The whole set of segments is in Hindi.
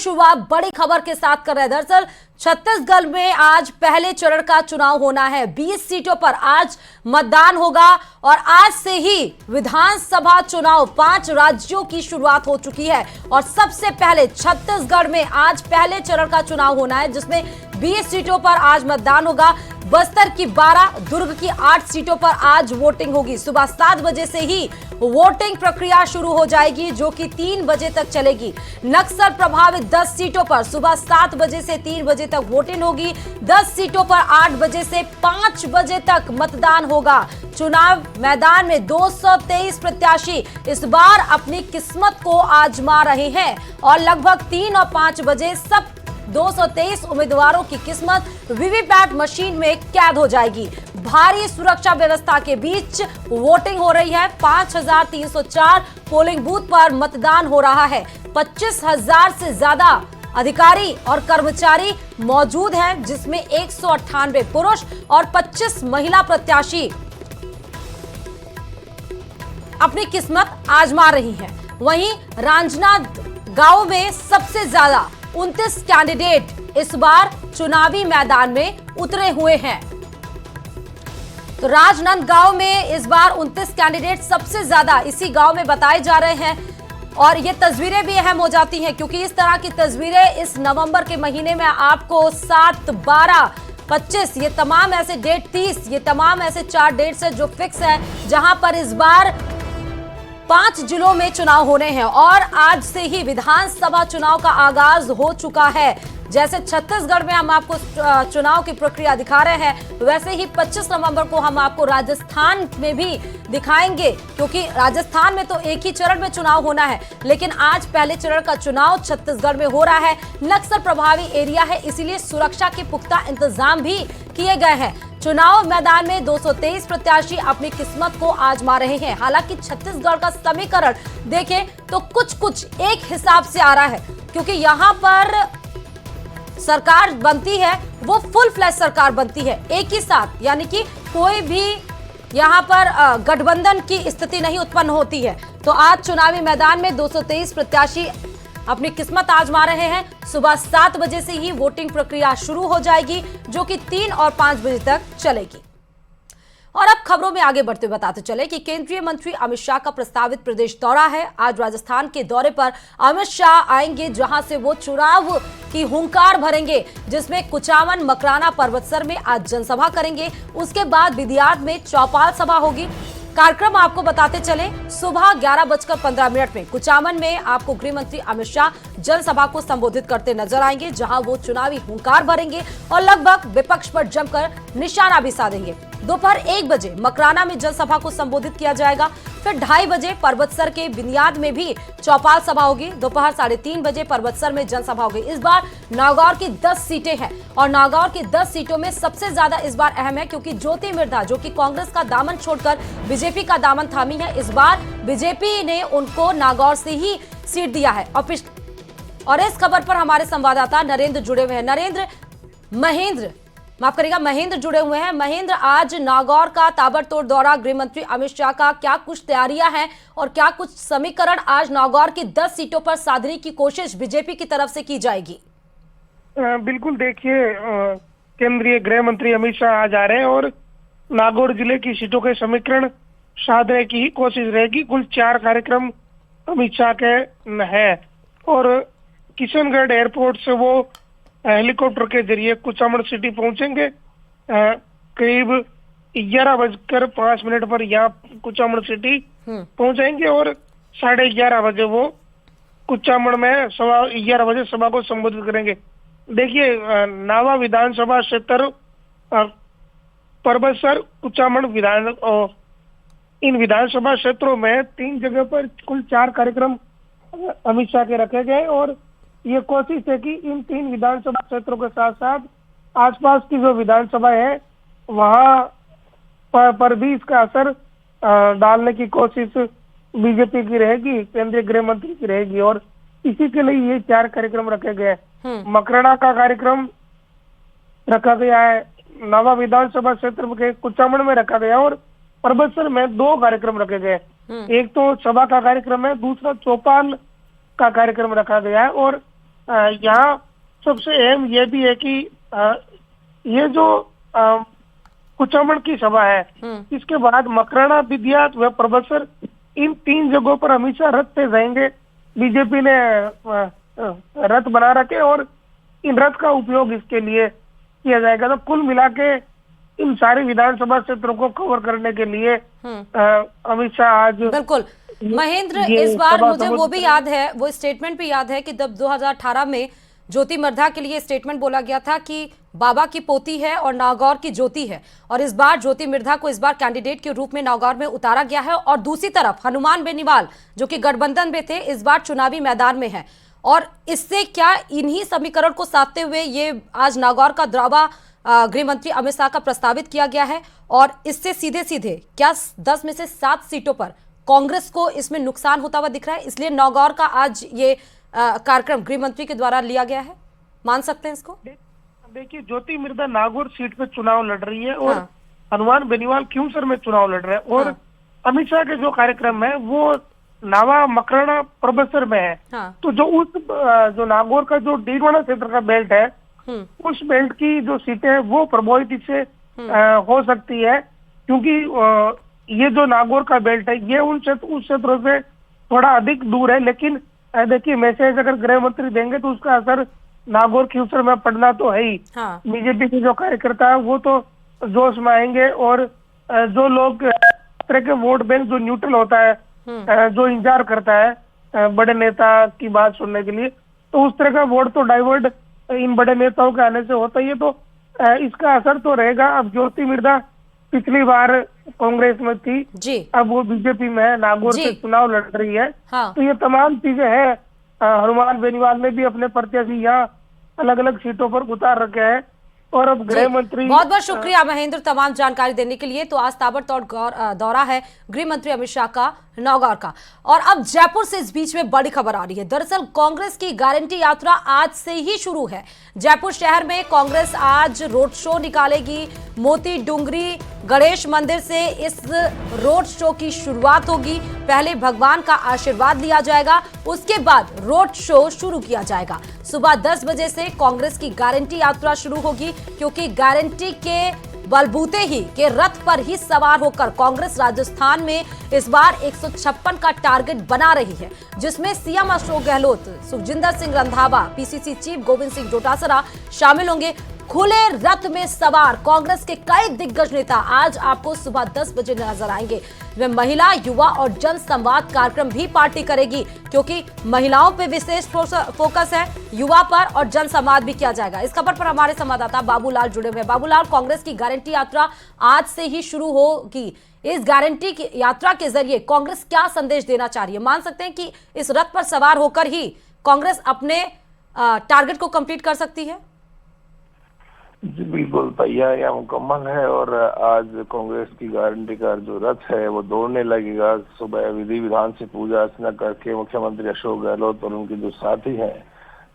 शुरुआत बड़ी खबर के साथ कर रहे हैं। दरअसल छत्तीसगढ़ में आज पहले चरण का चुनाव होना है। 20 सीटों पर आज मतदान होगा और आज से ही विधानसभा चुनाव 5 राज्यों की शुरुआत हो चुकी है और सबसे पहले छत्तीसगढ़ में आज पहले चरण का चुनाव होना है, जिसमें 20 सीटों पर आज मतदान होगा। बस्तर की 12, दुर्ग की 8 सीटों पर आज वोटिंग होगी। सुबह 7 बजे से ही वोटिंग प्रक्रिया शुरू हो जाएगी, जो कि 3 बजे तक चलेगी। नक्सल प्रभावित 10 सीटों पर सुबह 7 बजे से 3 बजे तक वोटिंग होगी। 10 सीटों पर 8 बजे से 5 बजे तक मतदान होगा। चुनाव मैदान में 223 प्रत्याशी इस बार अपनी किस्मत को आजमा रहे हैं और लगभग 3 और 5 बजे सब 223 उम्मीदवारों की किस्मत वीवीपैट मशीन में कैद हो जाएगी। भारी सुरक्षा व्यवस्था के बीच वोटिंग हो रही है। 5304 पोलिंग बूथ पर मतदान हो रहा है। 25,000 से ज्यादा अधिकारी और कर्मचारी मौजूद हैं, जिसमें 198 पुरुष और 25 महिला प्रत्याशी अपनी किस्मत आजमा रही हैं। वहीं राजनांदगांव में सबसे ज्यादा 29 कैंडिडेट इस बार चुनावी मैदान में उतरे हुए हैं। तो राजनांदगांव में इस बार 29 कैंडिडेट सबसे ज्यादा इसी गांव में बताए जा रहे हैं और ये तस्वीरें भी अहम हो जाती हैं, क्योंकि इस तरह की तस्वीरें इस नवंबर के महीने में आपको 7, 12, 25 ये तमाम ऐसे डेट, 30 ये तमाम ऐसे 4 डेट्स है जो फिक्स है, जहां पर इस बार 5 जिलों में चुनाव होने हैं और आज से ही विधानसभा चुनाव का आगाज हो चुका है। जैसे छत्तीसगढ़ में हम आपको चुनाव की प्रक्रिया दिखा रहे हैं, वैसे ही 25 नवंबर को हम आपको राजस्थान में भी दिखाएंगे, क्योंकि राजस्थान में तो एक ही चरण में चुनाव होना है, लेकिन आज पहले चरण का चुनाव छत्तीसगढ़ में हो रहा है। नक्सल प्रभावी एरिया है, इसीलिए सुरक्षा के पुख्ता इंतजाम भी किए गए हैं। चुनाव मैदान में 223 प्रत्याशी अपनी किस्मत को आजमा रहे हैं। हालांकि छत्तीसगढ़ का समीकरण देखें तो कुछ एक हिसाब से आ रहा है, क्योंकि यहां पर सरकार बनती है वो फुल फ्लैश सरकार बनती है एक ही साथ, यानी कि कोई भी यहां पर गठबंधन की स्थिति नहीं उत्पन्न होती है। तो आज चुनावी मैदान में 223 प्रत्याशी अपनी किस्मत आजमा रहे हैं। सुबह 7 बजे से ही वोटिंग प्रक्रिया शुरू हो जाएगी, जो कि 3 और 5 बजे तक चलेगी। और अब खबरों में आगे बढ़ते हुए बताते चले कि केंद्रीय मंत्री अमित शाह का प्रस्तावित प्रदेश दौरा है। आज राजस्थान के दौरे पर अमित शाह आएंगे, जहां से वो चुनाव की हुंकार भरेंगे, जिसमें कुचामन, मकराना, पर्वतसर में आज जनसभा करेंगे। उसके बाद बिदियाद में चौपाल सभा होगी। कार्यक्रम आपको बताते चले, सुबह 11:15 में कुचामन में आपको गृह मंत्री अमित शाह जनसभा को संबोधित करते नजर आएंगे, जहां वो चुनावी हुंकार भरेंगे और लगभग विपक्ष पर जमकर निशाना भी साधेंगे। दोपहर 1 बजे मकराना में जनसभा को संबोधित किया जाएगा। फिर 2:30 बजे पर्वतसर के बिनियाद में भी चौपाल सभा होगी। दोपहर 3:30 बजे पर्वतसर में जनसभा होगी। इस बार नागौर की 10 सीटें हैं और नागौर की 10 सीटों में सबसे ज्यादा इस बार अहम है, क्योंकि ज्योति मिर्धा, जो कि कांग्रेस का दामन छोड़कर बीजेपी का दामन थामी है, इस बार बीजेपी ने उनको नागौर से ही सीट दिया है। और इस खबर पर हमारे संवाददाता नरेंद्र जुड़े हुए हैं। महेंद्र जुड़े हुए हैं। महेंद्र, आज नागौर का ताबड़तोड़ दौरा गृह मंत्री अमित शाह का, क्या कुछ तैयारियां हैं और क्या कुछ समीकरण आज नागौर की 10 सीटों पर साधने की कोशिश बीजेपी की तरफ से की जाएगी? बिल्कुल, देखिए, केंद्रीय गृह मंत्री अमित शाह आज आ रहे हैं और नागौर जिले की सीटों के समीकरण साधने की कोशिश रहेगी। कुल 4 कार्यक्रम अमित शाह के है और किशनगढ़ एयरपोर्ट से वो हेलीकॉप्टर के जरिए कुचामन सिटी पहुंचेंगे। करीब 11:05 पर यहाँ कुचामन सिटी पहुंचेंगे और 11:30 बजे वो कुचामन में 11:15 बजे सभा को संबोधित करेंगे। देखिए, नावा विधानसभा क्षेत्र, पर्वतसर, कुचामन इन विधानसभा क्षेत्रों में 3 जगह पर कुल 4 कार्यक्रम अमित शाह के रखे गए और ये कोशिश है कि इन 3 विधानसभा क्षेत्रों के साथ साथ आसपास की जो विधानसभा है वहां पर भी इसका असर डालने की कोशिश बीजेपी की रहेगी, केंद्रीय गृह मंत्री की रहेगी और इसी के लिए ये 4 कार्यक्रम रखे गए। मकराना का कार्यक्रम रखा गया है, नवा विधानसभा क्षेत्र के कुचामन में रखा गया और पर्वतसर में 2 कार्यक्रम रखे गए। एक तो सभा का कार्यक्रम है, दूसरा चौपाल का कार्यक्रम रखा गया है और यहाँ सबसे अहम ये भी है कि ये जो कुचामन की सभा है, इसके बाद मकराना, बिदियात व प्रबसर, इन 3 जगहों पर अमित शाह रथ से जाएंगे। बीजेपी ने रथ बना रखे और इन रथ का उपयोग इसके लिए किया जाएगा। तो कुल मिला के इन सारे विधानसभा क्षेत्रों को कवर करने के लिए अमित शाह आज बिल्कुल महेंद्र, ये इस बार सभा मुझे वो भी याद है, वो स्टेटमेंट भी याद है कि जब 2018 में ज्योति मिर्धा के लिए स्टेटमेंट बोला गया था कि बाबा की पोती है और नागौर की ज्योति है, और इस बार ज्योति मिर्धा को इस बार कैंडिडेट के रूप में नागौर में उतारा गया है। और दूसरी तरफ हनुमान बेनीवाल जो कि गठबंधन में थे, इस बार चुनावी मैदान में है। और इससे क्या इन्हीं समीकरण को साधते हुए ये आज नागौर का दावा गृह मंत्री अमित शाह का प्रस्तावित किया गया है, और इससे सीधे सीधे क्या 10 में से 7 सीटों पर कांग्रेस को इसमें नुकसान होता हुआ दिख रहा है, इसलिए नागौर का आज ये कार्यक्रम गृह मंत्री के द्वारा लिया गया है, मान सकते हैं इसको? देखिए, ज्योति मिर्धा नागौर सीट पे चुनाव लड़ रही है और हनुमान बेनीवाल क्यूंसर में चुनाव लड़ रहे हैं, और अमित शाह के जो कार्यक्रम है वो नावा, मकराना, प्रबसर में है। तो जो नागौर का जो डीडवाना क्षेत्र का बेल्ट है, उस बेल्ट की जो सीटें हैं वो प्रभावित इससे हो सकती है, क्योंकि ये जो नागौर का बेल्ट है ये उस क्षेत्रों से थोड़ा अधिक दूर है। लेकिन देखिए, मैसेज अगर गृह मंत्री देंगे तो उसका असर नागौर क्यूंसर में पड़ना तो है ही। बीजेपी के जो कार्यकर्ता है वो तो जोश में आएंगे, और जो लोग तरह के वोट बैंक जो न्यूट्रल होता है, जो इंतजार करता है बड़े नेता की बात सुनने के लिए, तो उस तरह का वोट तो डाइवर्ट इन बड़े नेताओं के आने से होता ही है। तो इसका असर तो रहेगा। अब ज्योति मिर्धा पिछली बार कांग्रेस में थी जी, अब वो बीजेपी में है, नागौर से चुनाव लड़ रही है। तो ये तमाम चीजें हैं। हनुमान बेनीवाल ने भी अपने प्रत्याशी यहाँ अलग अलग सीटों पर उतार रखे हैं, और अब गृह मंत्री। बहुत बहुत शुक्रिया महेंद्र तमाम जानकारी देने के लिए। तो आज ताबड़तोड़ दौरा है गृह मंत्री अमित शाह का नागौर का। और अब जयपुर से इस बीच में बड़ी खबर आ रही है। दरअसल कांग्रेस की गारंटी यात्रा आज से ही शुरू है। जयपुर शहर में कांग्रेस आज रोड शो निकालेगी। मोती डूंगरी गणेश मंदिर से इस रोड शो की शुरुआत होगी। पहले भगवान का आशीर्वाद लिया जाएगा, उसके बाद रोड शो शुरू किया जाएगा। सुबह 10 बजे से कांग्रेस की गारंटी यात्रा शुरू होगी, क्योंकि गारंटी के बलबूते ही के रथ पर ही सवार होकर कांग्रेस राजस्थान में इस बार 156 का टारगेट बना रही है, जिसमें CM Ashok Gehlot, Sukhjinder Singh Randhawa, PCC chief Govind Singh Dotasra शामिल होंगे। खुले रथ में सवार कांग्रेस के कई दिग्गज नेता आज आपको सुबह 10 बजे नजर आएंगे। वे महिला, युवा और जन संवाद कार्यक्रम भी पार्टी करेगी, क्योंकि महिलाओं पे विशेष फोकस है, युवा पर, और जन संवाद भी किया जाएगा। इस खबर पर हमारे संवाददाता बाबूलाल जुड़े हुए हैं। बाबूलाल, कांग्रेस की गारंटी यात्रा आज से ही शुरू होगी। इस गारंटी की यात्रा के जरिए कांग्रेस क्या संदेश देना चाह रही है? मान सकते हैं कि इस रथ पर सवार होकर ही कांग्रेस अपने टारगेट को कंप्लीट कर सकती है? जी बिल्कुल, तैयारियां मुकम्मल है और आज कांग्रेस की गारंटी का जो रथ है वो दौड़ने लगेगा। सुबह विधि विधान से पूजा अर्चना करके मुख्यमंत्री अशोक गहलोत और उनके जो साथी हैं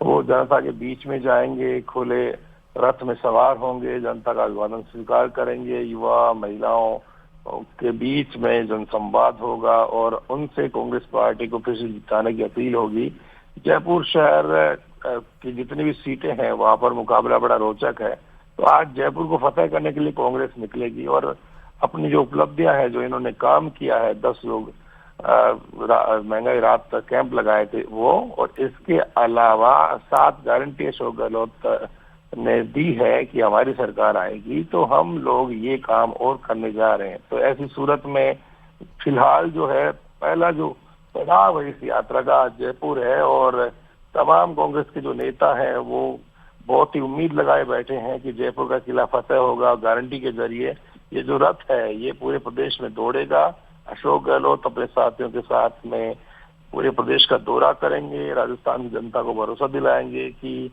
वो जनता के बीच में जाएंगे, खुले रथ में सवार होंगे, जनता का अभिवादन स्वीकार करेंगे। युवा, महिलाओं के बीच में जनसंवाद होगा और उनसे कांग्रेस पार्टी को फिर से जिताने की अपील होगी। जयपुर शहर की जितनी भी सीटें हैं वहां पर मुकाबला बड़ा रोचक है। तो आज जयपुर को फतेह करने के लिए कांग्रेस निकलेगी और अपनी जो उपलब्धियां हैं, जो इन्होंने काम किया है, 10 लोग महंगाई रात तक कैंप लगाए थे वो, और इसके अलावा 7 गारंटी अशोक गहलोत ने दी है कि हमारी सरकार आएगी तो हम लोग ये काम और करने जा रहे हैं। तो ऐसी सूरत में फिलहाल जो है पहला जो पड़ाव है इस यात्रा का जयपुर है, और तमाम कांग्रेस के जो नेता हैं वो बहुत ही उम्मीद लगाए बैठे हैं कि जयपुर का किला फतेह होगा। गारंटी के जरिए ये जो रथ है ये पूरे प्रदेश में दौड़ेगा। अशोक गहलोत अपने साथियों के साथ में पूरे प्रदेश का दौरा करेंगे, राजस्थान की जनता को भरोसा दिलाएंगे कि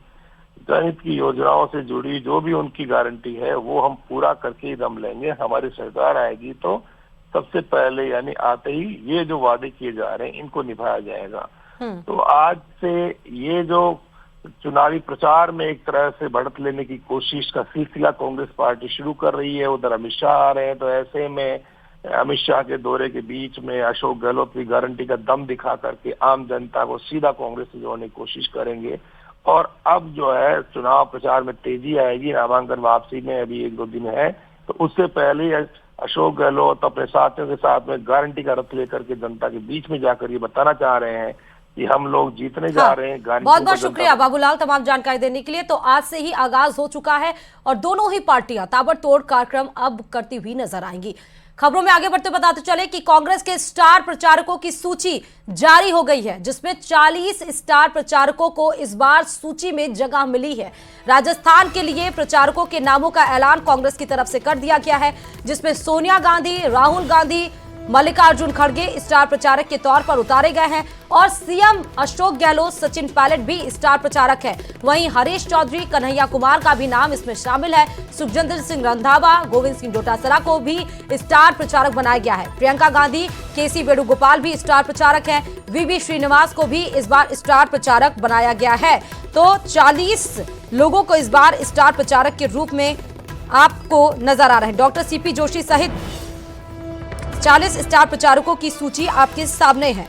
जनहित की योजनाओं से जुड़ी जो भी उनकी गारंटी है वो हम पूरा करके ही दम लेंगे। हमारी सरकार आएगी तो सबसे पहले यानी आते ही ये जो वादे किए जा रहे हैं इनको निभाया जाएगा। तो आज से ये जो चुनावी प्रचार में एक तरह से बढ़त लेने की कोशिश का सिलसिला कांग्रेस पार्टी शुरू कर रही है। उधर अमित शाह आ रहे हैं, तो ऐसे में अमित शाह के दौरे के बीच में अशोक गहलोत की गारंटी का दम दिखा करके आम जनता को सीधा कांग्रेस से जोड़ने की कोशिश करेंगे। और अब जो है चुनाव प्रचार में तेजी आएगी, नामांकन वापसी में अभी 1-2 दिन है, तो उससे पहले अशोक गहलोत अपने साथियों के साथ में गारंटी का रथ लेकर के जनता के बीच में जाकर ये बताना चाह रहे हैं कि हम लोग जीतने जा रहे हैं। बहुत बहुत शुक्रिया बाबूलाल तमाम जानकारी देने के लिए। तो आज से ही आगाज हो चुका है और दोनों ही पार्टियां ताबड़तोड़ कार्यक्रम अब करती हुई नजर आएंगी। खबरों में आगे बढ़ते बताते चले कि कांग्रेस के स्टार प्रचारकों की सूची जारी हो गई है, जिसमें 40 स्टार प्रचारकों को इस बार सूची में जगह मिली है। राजस्थान के लिए प्रचारकों के नामों का ऐलान कांग्रेस की तरफ से कर दिया गया है, जिसमें सोनिया गांधी, राहुल गांधी, मल्लिकार्जुन खड़गे स्टार प्रचारक के तौर पर उतारे गए हैं और सीएम अशोक गहलोत, सचिन पायलट भी स्टार प्रचारक हैं। वहीं हरीश चौधरी, कन्हैया कुमार का भी नाम इसमें शामिल है। सुखजिंदर सिंह रंधावा, गोविंद सिंह डोटासरा को भी स्टार प्रचारक बनाया गया है। प्रियंका गांधी, केसी वेणुगोपाल भी स्टार प्रचारक हैं। वीवी श्रीनिवास को भी इस बार स्टार प्रचारक बनाया गया है। तो 40 लोगों को इस बार स्टार प्रचारक के रूप में आपको नजर आ रहे हैं। डॉक्टर सीपी जोशी सहित 40 स्टार प्रचारकों की सूची आपके सामने है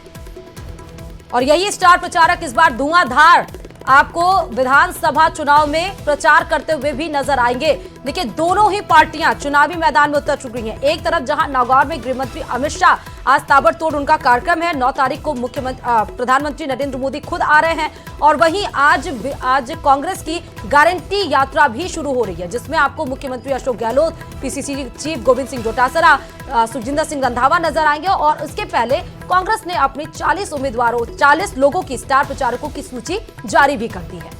और यही स्टार प्रचारक इस बार धुआंधार आपको विधानसभा चुनाव में प्रचार करते हुए भी नजर आएंगे। देखिए, दोनों ही पार्टियां चुनावी मैदान में उतर चुकी हैं। एक तरफ जहां नागौर में गृहमंत्री अमित शाह, आज ताबड़तोड़ उनका कार्यक्रम है, 9 तारीख को प्रधानमंत्री नरेंद्र मोदी खुद आ रहे हैं और वहीं आज कांग्रेस की गारंटी यात्रा भी शुरू हो रही है, जिसमें आपको मुख्यमंत्री अशोक गहलोत, पीसीसी चीफ गोविंद सिंह डोटासरा, सुखजिंदर सिंह रंधावा नजर आएंगे। और उसके पहले कांग्रेस ने अपनी 40 उम्मीदवारों, 40 लोगों की स्टार प्रचारकों की सूची जारी भी कर दी है।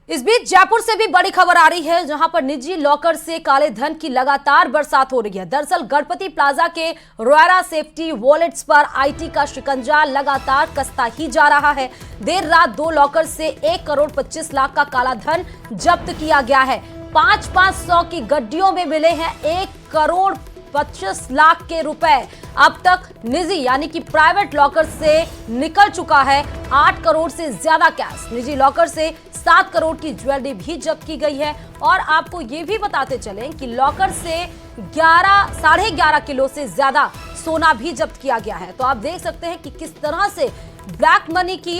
इस बीच जयपुर से भी बड़ी खबर आ रही है, जहां पर निजी लॉकर से काले धन की लगातार बरसात हो रही है। दरअसल गणपति प्लाजा के रोयरा सेफ्टी वॉलेट्स पर आईटी का शिकंजा लगातार कसता ही जा रहा है। देर रात 2 लॉकर से 1 करोड़ 25 लाख का काला धन जब्त किया गया है। 500 की गड्डियों में मिले हैं 1 करोड़ 25 लाख के रुपए। अब तक निजी यानी कि प्राइवेट लॉकर से निकल चुका है 8 करोड़ से ज्यादा कैश। निजी लॉकर से 7 करोड़ की ज्वेलरी भी जब्त की गई है। और आपको ये भी बताते चलें कि लॉकर से 11.5 किलो से ज्यादा सोना भी जब्त किया गया है। तो आप देख सकते हैं कि किस तरह से ब्लैक मनी की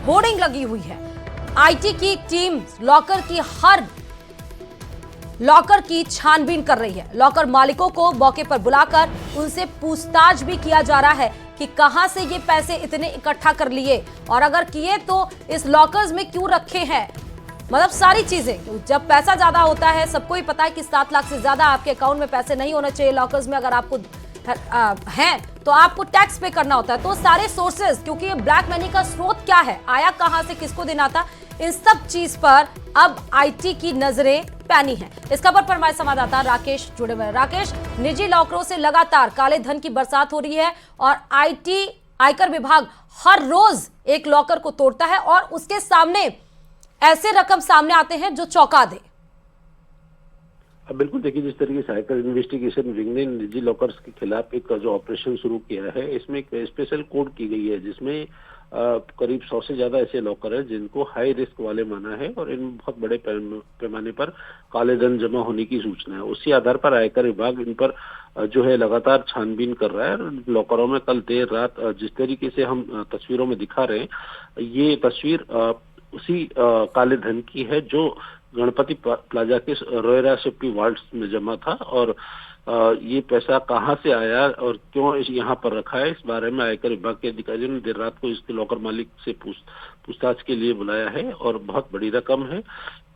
होर्डिंग लगी हुई है। आईटी की टीम लॉकर की छानबीन कर रही है। लॉकर मालिकों को मौके पर बुलाकर उनसे पूछताछ भी किया जा रहा है कि कहां से ये पैसे इतने इकट्ठा कर लिए और अगर किए तो इस लॉकर्स में क्यों रखे हैं। मतलब सारी चीजें, जब पैसा ज्यादा होता है, सबको ही पता है कि 7 लाख से ज्यादा आपके अकाउंट में पैसे नहीं होने चाहिए लॉकर्स में। अगर आपको हैं तो आपको टैक्स पे करना होता है। तो सारे सोर्सेज, क्योंकि ये ब्लैक मनी का स्रोत क्या है, आया कहां से, किसको देना था, इन सब चीज पर अब आईटी की नजरें पैनी है। इस खबर पर हमारे संवाददाता राकेश जुड़े हुए हैं। राकेश, निजी लॉकरों से लगातार काले धन की बरसात हो रही है और आयकर विभाग हर रोज एक लॉकर को तोड़ता है और उसके सामने ऐसे रकम सामने आते हैं जो चौंका दे। अब बिल्कुल देखिए, जिस तरीके से आयकर इन्वेस्टिगेशन विंग ने निजी लॉकर्स के खिलाफ एक जो ऑपरेशन शुरू किया है, इसमें एक स्पेशल कोड की गई है, जिसमें करीब 100 से ज्यादा ऐसे लॉकर हैं जिनको हाई रिस्क वाले माना है और इनमें बहुत बड़े पैमाने पर काले धन जमा होने की सूचना है। उसी आधार पर आयकर विभाग इन पर जो है लगातार छानबीन कर रहा है। लॉकरों में कल देर रात जिस तरीके से हम तस्वीरों में दिखा रहे हैं, ये तस्वीर उसी काले धन की है जो गणपति प्लाजा के रोयरा सेफ्टी वॉल्ट्स में जमा था। और ये पैसा कहां से आया और क्यों यहाँ पर रखा है, इस बारे में आयकर विभाग के अधिकारियों ने देर रात को इसके लॉकर मालिक से पूछताछ के लिए बुलाया है। और बहुत बड़ी रकम है,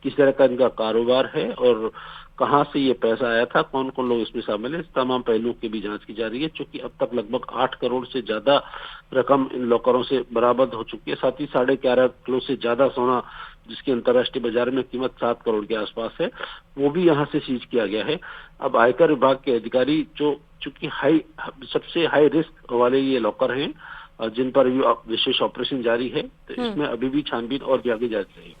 किस तरह का इनका कारोबार है और कहां से ये पैसा आया था, कौन कौन लोग इसमें शामिल है, इस तमाम पहलुओं की भी जांच की जा रही है। चूंकि अब तक लगभग 8 करोड़ से ज्यादा रकम इन लॉकरों से बरामद हो चुकी है। साथ ही 11.5 किलो से ज्यादा सोना, जिसकी अंतर्राष्ट्रीय बाजार में कीमत 7 करोड़ के आसपास है, वो भी यहाँ से सीज किया गया है। अब आयकर विभाग के अधिकारी जो चूंकि सबसे हाई रिस्क वाले ये लॉकर हैं, जिन पर विशेष ऑपरेशन जारी है, तो इसमें अभी भी छानबीन और भी आगे जारी रहेगी।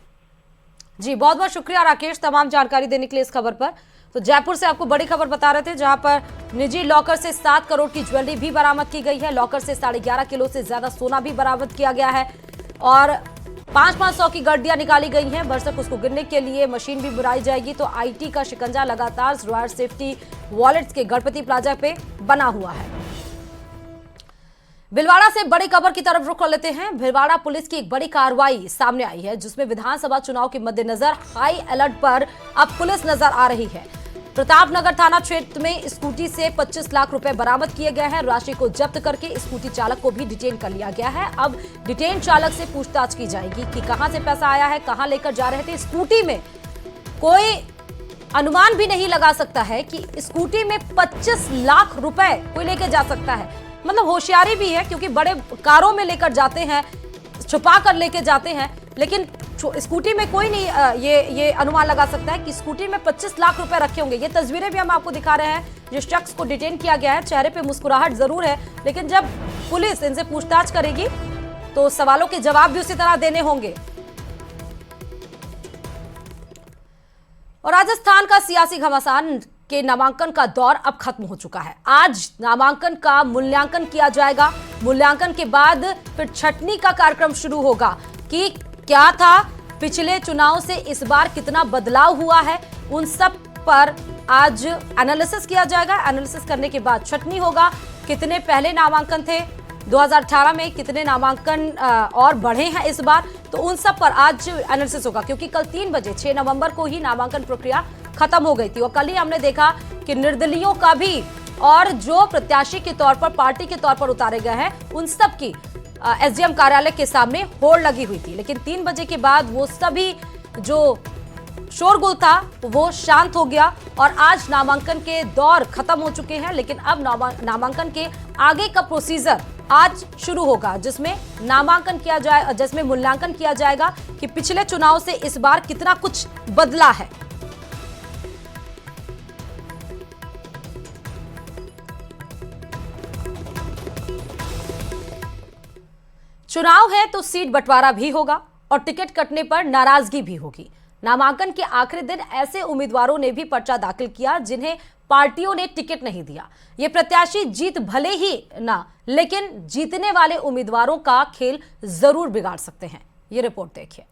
जी, बहुत बहुत शुक्रिया राकेश तमाम जानकारी देने के लिए इस खबर पर। तो जयपुर से आपको बड़ी खबर बता रहे थे, जहां पर निजी लॉकर से 7 करोड़ की ज्वेलरी भी बरामद की गई है। लॉकर से 11.5 किलो से ज्यादा सोना भी बरामद किया गया है और 500 की गड्डियां निकाली गई हैं। बरसक उसको गिनने के लिए मशीन भी बुलाई जाएगी। तो आईटी का शिकंजा लगातार रोयरा सेफ्टी वॉलेट्स के गणपति प्लाजा पे बना हुआ है। भिलवाड़ा से बड़ी खबर की तरफ रुख कर लेते हैं। भिलवाड़ा पुलिस की एक बड़ी कार्रवाई सामने आई है, जिसमें विधानसभा चुनाव के मद्देनजर हाई अलर्ट पर अब पुलिस नजर आ रही है। प्रतापनगर थाना क्षेत्र में स्कूटी से 25 लाख रुपए बरामद किए गए हैं। राशि को जब्त करके स्कूटी चालक को भी डिटेन कर लिया गया है। अब डिटेन चालक से पूछताछ की जाएगी कि कहां से पैसा आया है, कहां लेकर जा रहे थे। स्कूटी में कोई अनुमान भी नहीं लगा सकता है कि स्कूटी में 25 लाख रुपए कोई लेके जा सकता है। मतलब होशियारी भी है, क्योंकि बड़े कारों में लेकर जाते हैं, छुपा कर लेके जाते हैं, लेकिन स्कूटी में कोई नहीं ये अनुमान लगा सकता है कि स्कूटी में 25 लाख रुपए रखे होंगे। ये तस्वीरें भी हम आपको दिखा रहे हैं। जिस शख्स को डिटेन किया गया है, चेहरे पे मुस्कुराहट जरूर है, लेकिन जब पुलिस इनसे पूछताछ करेगी तो सवालों के जवाब भी उसी तरह देने होंगे। और राजस्थान का सियासी घमासान के नामांकन का दौर अब खत्म हो चुका है। आज नामांकन का मूल्यांकन किया जाएगा। मूल्यांकन के बाद फिर छटनी का कार्यक्रम शुरू होगा कि क्या था, पिछले चुनाव से इस बार कितना बदलाव हुआ है, उन सब पर आज एनालिसिस किया जाएगा। एनालिसिस करने के बाद छटनी होगा। कितने पहले नामांकन थे 2018 में, कितने नामांकन और बढ़े हैं इस बार, तो उन सब पर आज एनालिसिस होगा। क्योंकि कल 3 बजे 6 नवंबर को ही नामांकन प्रक्रिया खत्म हो गई थी और कल ही हमने देखा कि निर्दलीयों का भी और जो प्रत्याशी के तौर पर, पार्टी के तौर पर उतारे गए हैं, उन सब की एसडीएम कार्यालय के सामने होड़ लगी हुई थी। लेकिन 3 बजे के बाद वो सभी जो शोरगुल था वो शांत हो गया और आज नामांकन के दौर खत्म हो चुके हैं। लेकिन अब नामांकन के आगे का प्रोसीजर आज शुरू होगा, जिसमें नामांकन किया जाए, जिसमें मूल्यांकन किया जाएगा कि पिछले चुनाव से इस बार कितना कुछ बदला है। चुनाव है तो सीट बंटवारा भी होगा और टिकट कटने पर नाराजगी भी होगी। नामांकन के आखिरी दिन ऐसे उम्मीदवारों ने भी पर्चा दाखिल किया जिन्हें पार्टियों ने टिकट नहीं दिया। ये प्रत्याशी जीत भले ही ना, लेकिन जीतने वाले उम्मीदवारों का खेल जरूर बिगाड़ सकते हैं। ये रिपोर्ट देखिए।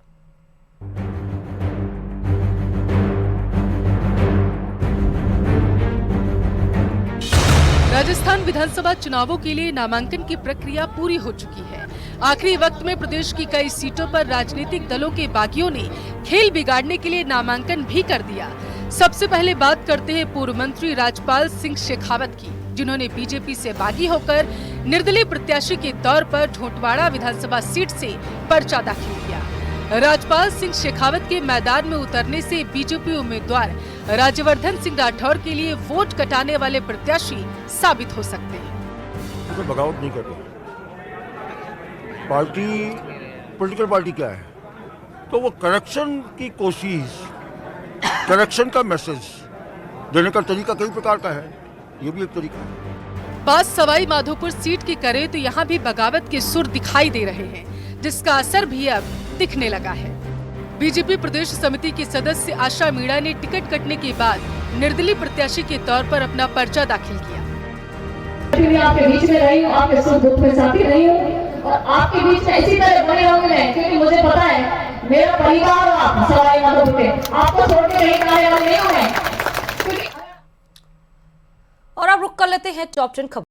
राजस्थान विधानसभा चुनावों के लिए नामांकन की प्रक्रिया पूरी हो चुकी है। आखिरी वक्त में प्रदेश की कई सीटों पर राजनीतिक दलों के बागियों ने खेल बिगाड़ने के लिए नामांकन भी कर दिया। सबसे पहले बात करते हैं पूर्व मंत्री राजपाल सिंह शेखावत की, जिन्होंने बीजेपी से बागी होकर निर्दलीय प्रत्याशी के तौर पर ढोटवाड़ा विधानसभा सीट से पर्चा दाखिल किया। राजपाल सिंह शेखावत के मैदान में उतरने से बीजेपी उम्मीदवार राज्यवर्धन सिंह राठौर के लिए वोट कटाने वाले प्रत्याशी साबित हो सकते हैं। तो बगावत नहीं करते। पार्टी पॉलिटिकल पार्टी क्या है, तो वो करेक्शन की कोशिश, करेक्शन का मैसेज देने का तरीका कई प्रकार का है, ये भी एक तरीका है। बात सवाई माधोपुर सीट की करें तो यहाँ भी बगावत के सुर दिखाई दे रहे हैं, जिसका असर भी अब दिखने लगा है। बीजेपी प्रदेश समिति की सदस्य आशा मीणा ने टिकट कटने के बाद निर्दलीय प्रत्याशी के तौर पर अपना पर्चा दाखिल किया। मैं आपके बीच में रही हूँ, आपके सुख दुख में साथी रही हूँ और आपके बीच में इसी तरह बने रहूंगी, क्योंकि मुझे पता है मेरा परिवार और आप सवाई माधोपुर के आपको छोड़ के कहीं जाने वाले नहीं हूँ मैं। और अब रुक कर लेते हैं टॉप 10 खबर।